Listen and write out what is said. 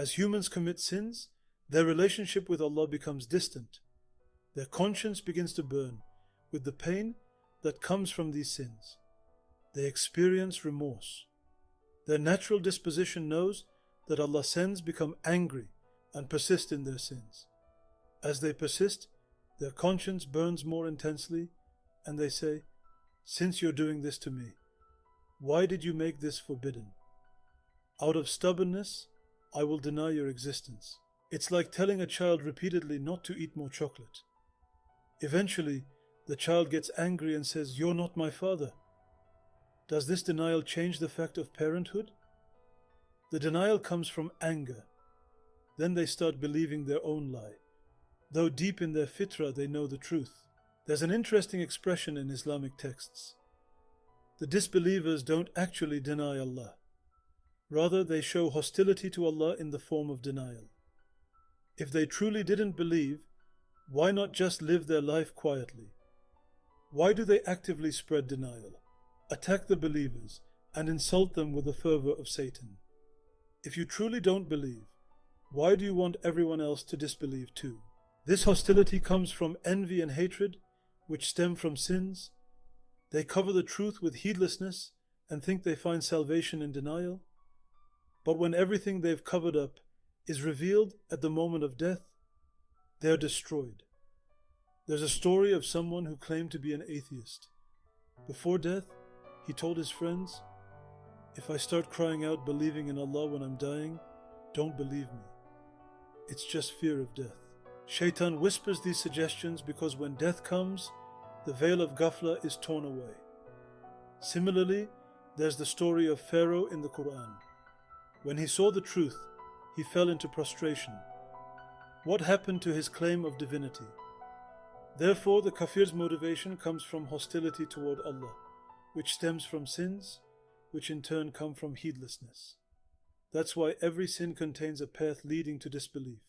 As humans commit sins, their relationship with Allah becomes distant. Their conscience begins to burn with the pain that comes from these sins. They experience remorse. Their natural disposition knows that Allah's sins become angry and persist in their sins. As they persist, their conscience burns more intensely, and they say, "Since you're doing this to me, why did you make this forbidden? Out of stubbornness, I will deny your existence." It's like telling a child repeatedly not to eat more chocolate. Eventually, the child gets angry and says, "You're not my father." Does this denial change the fact of parenthood? The denial comes from anger. Then they start believing their own lie, though deep in their fitrah they know the truth. There's an interesting expression in Islamic texts. The disbelievers don't actually deny Allah. Rather, they show hostility to Allah in the form of denial. If they truly didn't believe, why not just live their life quietly? Why do they actively spread denial, attack the believers, and insult them with the fervor of Satan? If you truly don't believe, why do you want everyone else to disbelieve too? This hostility comes from envy and hatred, which stem from sins. They cover the truth with heedlessness and think they find salvation in denial. But when everything they've covered up is revealed at the moment of death, they are destroyed. There's a story of someone who claimed to be an atheist. Before death, he told his friends, "If I start crying out believing in Allah when I'm dying, don't believe me. It's just fear of death." Shaitan whispers these suggestions because when death comes, the veil of ghafla is torn away. Similarly, there's the story of Pharaoh in the Quran. When he saw the truth, he fell into prostration. What happened to his claim of divinity? Therefore, the kafir's motivation comes from hostility toward Allah, which stems from sins, which in turn come from heedlessness. That's why every sin contains a path leading to disbelief.